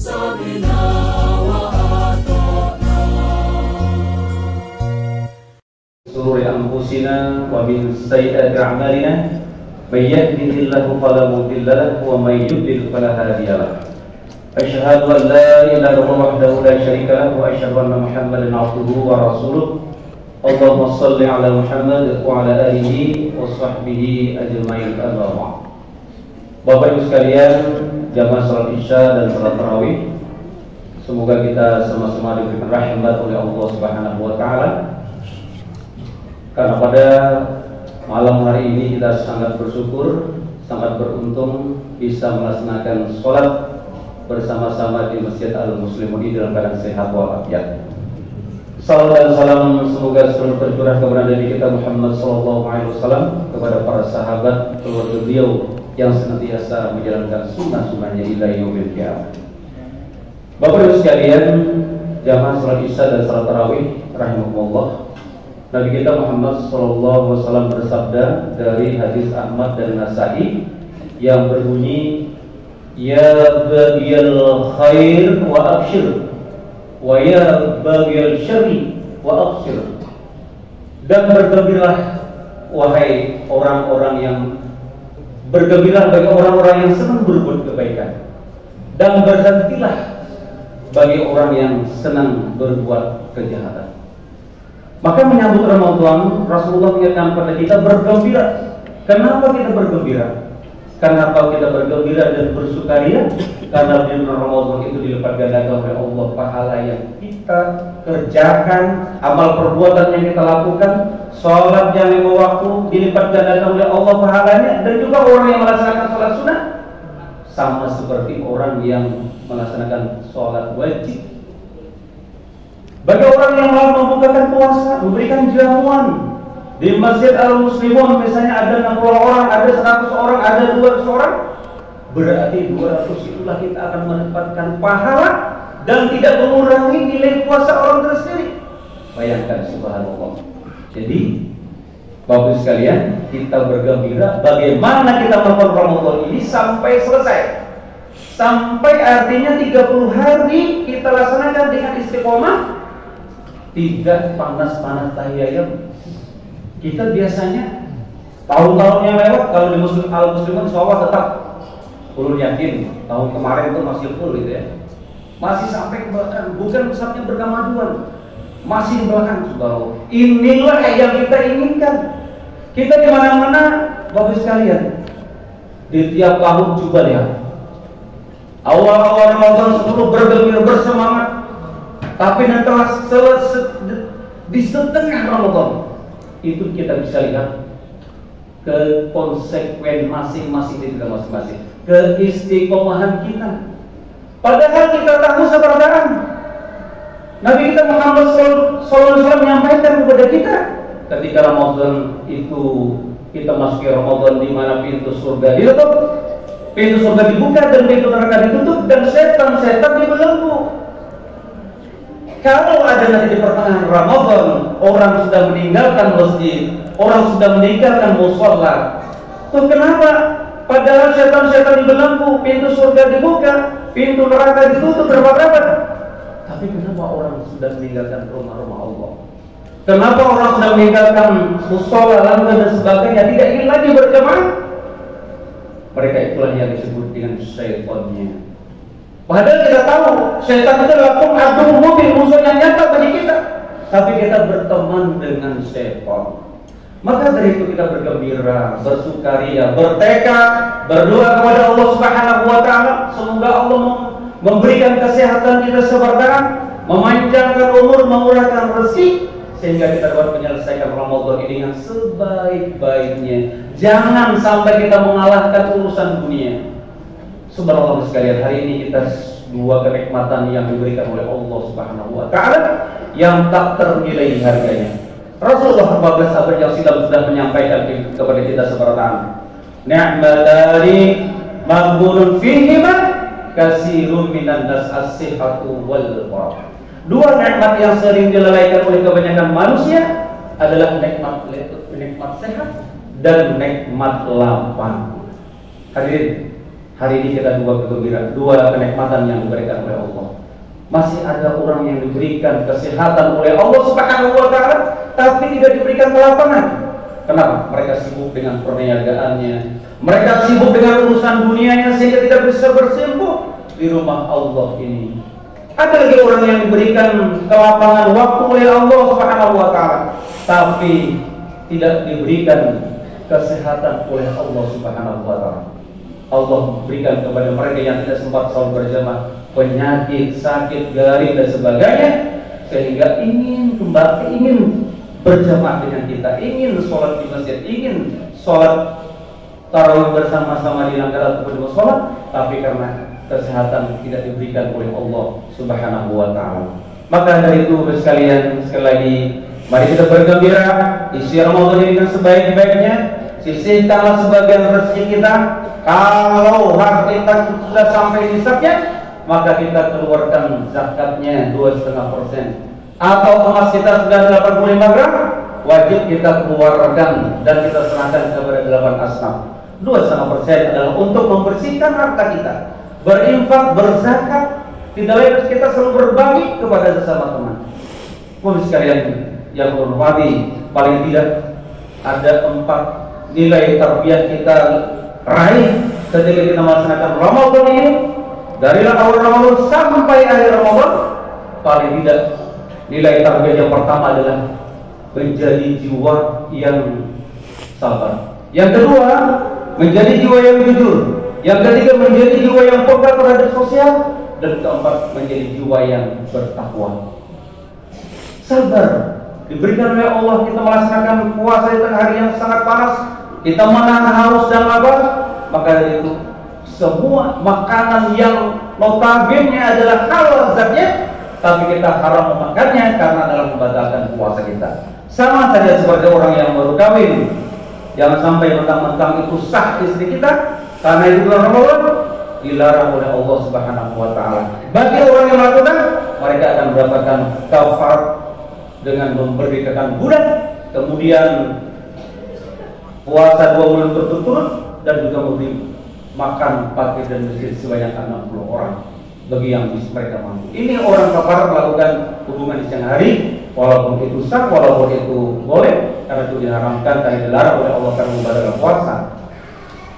سمعنا وأطعنا. شرور أنفسنا ومن سيئات أعمالنا من يهده الله فلا مضل له ومن يضلل فلا هادي له. أشهد أن لا إله إلا الله وحده لا شريك له وأشهد أن محمدا عبده ورسوله. اللهم صل على محمد وعلى آله وصحبه أجمعين. Amma ba'd. Bapak Ibu sekalian, jamaah salat Isya dan salat tarawih, semoga kita sama-sama diberikan rahmat oleh Allah Subhanahu wa taala. Karena pada malam hari ini kita sangat bersyukur, sangat beruntung bisa melaksanakan sholat bersama-sama di Masjid Al-Muslimun ini dalam keadaan sehat walafiat. Salam dan salam semoga selalu tercurah kepada Nabi kita Muhammad SAW, kepada para sahabat, keluarga beliau yang senantiasa menjalankan sunnah-sunnahnya ila yaumil qiyamah. Bapak Ibu sekalian, jamaah salat Isya dan salat tarawih rahimakumullah. Nabi kita Muhammad SAW bersabda dari hadis Ahmad dan Nasai yang berbunyi, ya baghiyal khair wa abshir, wa ya baghiyal syarri wa abshir. Dan bergembiralah wahai orang-orang yang bergembira bagi orang-orang yang senang berbuat kebaikan, dan berhentilah bagi orang yang senang berbuat kejahatan. Maka menyambut Ramadan, Rasulullah mengingatkan kepada kita bergembira. Kenapa kita bergembira? Kenapa kita bergembira dan bersukaria? Karena di bulan Ramadan itu dilipat gandakan oleh Allah pahala yang kita kerjakan, amal perbuatan yang kita lakukan, sholat yang lima waktu dilipat gandakan oleh Allah pahalanya, dan juga orang yang melaksanakan sholat sunnah sama seperti orang yang melaksanakan sholat wajib. Bagi orang yang mau membukakan puasa, memberikan jamuan di Masjid Al-Muslimun, misalnya ada 60 orang, ada 100 orang, ada 200 orang, berarti 200 itulah kita akan mendapatkan pahala dan tidak mengurangi nilai puasa orang tersendiri. Bayangkan, subhanallah. Jadi Bapak sekalian, kita bergembira bagaimana kita melakukan Ramadan ini sampai selesai. Sampai artinya 30 hari kita laksanakan dengan istiqomah, tidak panas-panas tahyayam. Kita biasanya tahun-tahun yang lewat kalau di Al-Muslimun insya tetap ulun yakin tahun kemarin itu masih full gitu ya, masih sampai ke belakang, bukan pusatnya berkemajuan, masih di belakang. Subhanallah, inilah yang kita inginkan. Kita di mana-mana Bapak sekalian, di tiap tahun coba ya, awal-awal Ramadan 10 bergembira bersemangat, tapi nanti di setengah Ramadan itu kita bisa lihat ke konsekuen masing-masing di kita masing-masing, keistiqomahan kita. Padahal kita tahu seperadaan Nabi kita Muhammad SAW menyampaikan kepada kita, ketika Ramadan itu kita masuki Ramadan di mana pintu surga ditutup, pintu surga dibuka dan pintu neraka ditutup, dan setan-setan dibelenggu. Kalau ada nanti di pertengahan Ramadan orang sudah meninggalkan masjid, orang sudah meninggalkan mushola, tuh kenapa? Padahal setan-setan dibelenggu, pintu surga dibuka, pintu neraka ditutup berapa-berapa. Tapi kenapa orang sudah meninggalkan rumah-rumah Allah? Kenapa orang sudah meninggalkan mushola, langgar dan sebagainya, tidak ingin lagi berjamaah? Mereka itulah yang disebut dengan syaitannya. Padahal kita tahu setan itu adalah aduh mubin, musuh yang nyata bagi kita, tapi kita berteman dengan setan. Maka dari itu kita bergembira, bersukaria, bertekad, berdoa kepada Allah Subhanahu wa taala, semoga Allah memberikan kesehatan kita sebarang, memanjangkan umur, memurahkan rezeki, sehingga kita dapat menyelesaikan Ramadan ini yang sebaik-baiknya. Jangan sampai kita mengalahkan urusan dunia. Subhanallah sekalian, hari ini kita dua kenikmatan yang diberikan oleh Allah Subhanahu wa taala yang tak ternilai harganya. Rasulullah 14 abad yang silam sudah menyampaikan kepada kita seperti ni'matani maghbunun fihima katsirun minan nas as-sihhatu wal farah. Dua nikmat yang sering dilalaikan oleh kebanyakan manusia adalah nikmat sehat dan nikmat lapang. Hadirin, Hari ini kita dua kenikmatan yang diberikan oleh Allah. Masih ada orang yang diberikan kesehatan oleh Allah Subhanahu wa Ta'ala, tapi tidak diberikan kelapangan. Kenapa? Mereka sibuk dengan perniagaannya, mereka sibuk dengan urusan dunianya, sehingga tidak bisa bersimpuh di rumah Allah ini. Ada lagi orang yang diberikan kelapangan waktu oleh Allah Subhanahu wa Ta'ala, tapi tidak diberikan kesehatan oleh Allah Subhanahu wa Ta'ala. Allah berikan kepada mereka yang tidak sempat salat berjamaah penyakit, sakit, garing dan sebagainya, sehingga ingin kembali, ingin berjamaah dengan kita, ingin sholat di masjid, ingin sholat tarawih bersama-sama di langgar ataupun di musola, tapi karena kesehatan tidak diberikan oleh Allah Subhanahu wa Ta'ala. Maka dari itu sekalian, sekali lagi mari kita bergembira, isi Ramadan ini dengan sebaik-baiknya, sisihkanlah sebagian rezeki kita. Kalau harta kita sudah sampai nisabnya, maka kita keluarkan zakatnya 2,5%. Atau emas kita sudah 85 gram, wajib kita keluarkan dan kita serahkan kepada 8 asnaf. 2,5% adalah untuk membersihkan harta kita, berinfak, berzakat, tidak lain kita selalu berbagi kepada sesama teman. Mohon sekalian yang hormati, paling tidak ada 4 nilai tarbiyah kita raih ketika kita melaksanakan Ramadan ini. Dari awal Ramadan sampai akhir Ramadan, paling tidak nilai tarbiyah yang pertama adalah menjadi jiwa yang sabar. Yang kedua, menjadi jiwa yang jujur. Yang ketiga, menjadi jiwa yang peka terhadap sosial. Dan keempat, menjadi jiwa yang bertakwa. Sabar diberikan oleh Allah. Kita melaksanakan puasa di tengah hari yang sangat panas, kita menahan haus dan lapar. Maka dari itu, semua makanan yang notabene adalah halal zatnya, tapi kita haram memakannya karena dalam membatalkan puasa kita. Sama saja seperti orang yang baru kawin, jangan sampai mentang-mentang itu sah istri kita karena itu bulan Ramadan, dilarang oleh Allah Subhanahu wa Ta'ala. Bagi orang yang melakukan, mereka akan mendapatkan kafarat dengan memerdekakan budak, kemudian puasa 2 bulan berturut-turut, dan juga memberi makan, pakaian dan miskin sebanyak 60 orang bagi yang bisa mereka mampu. Ini orang kafarat melakukan hubungan di siang hari, walaupun itu sah, walaupun itu boleh, karena itu diharamkan dan dilarang oleh Allah karena membatalkan puasa.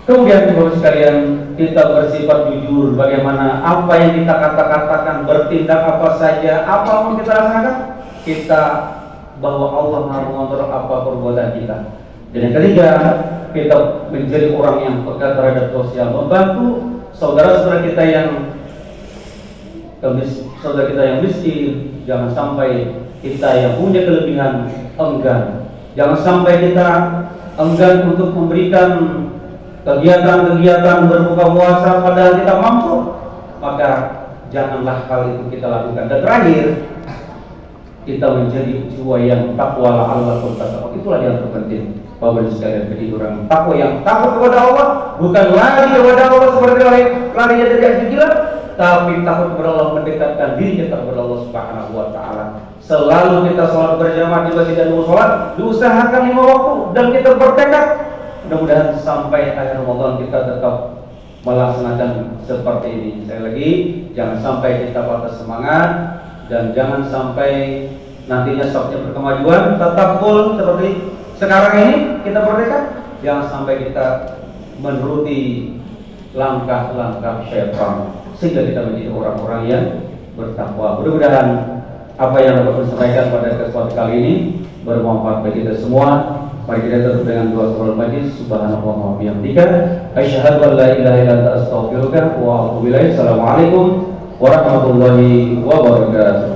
Kemudian Bapak sekalian, kita bersifat jujur. Bagaimana apa yang kita katakan, bertindak apa saja, apapun kita laksanakan, kita bahwa Allah Maha mengontrol apa perbuatan kita. Dan yang ketiga, kita menjadi orang yang peka terhadap sosial, membantu saudara-saudara kita yang miskin. Jangan sampai kita yang punya kelebihan enggan. Jangan sampai kita enggan untuk memberikan kegiatan-kegiatan berbuka puasa padahal kita mampu. Maka janganlah hal itu kita lakukan. Dan terakhir, kita menjadi jiwa yang takwa la'allakum tattaqun. Itulah yang terpenting. Bapak dan sekalian, menjadi orang takwa yang takut kepada Allah, bukan lari kepada Allah seperti lari dari gila, tapi takut kepada Allah, mendekatkan diri kita kepada Allah Subhanahu wa Ta'ala. Selalu kita sholat berjamaah di masjid dan musola, diusahakan 5 waktu, dan kita bertekad mudah-mudahan sampai akhir Ramadan kita tetap melaksanakan seperti ini. Sekali lagi, jangan sampai kita patah semangat, dan jangan sampai nantinya saatnya berkemajuan tetap full seperti sekarang ini kita bertekad. Jangan sampai kita menuruti langkah-langkah syaitan, sehingga kita menjadi orang-orang yang bertakwa. Mudah-mudahan apa yang dapat disampaikan pada kesempatan kali ini bermanfaat bagi kita semua. Mari kita tutup dengan doa kafaratul majlis. Subhanallah wa bihamdika, asyhadu an la ilaha illa anta, astaghfiruka wa atubu ilaik. Assalamualaikum warahmatullahi wabarakatuh.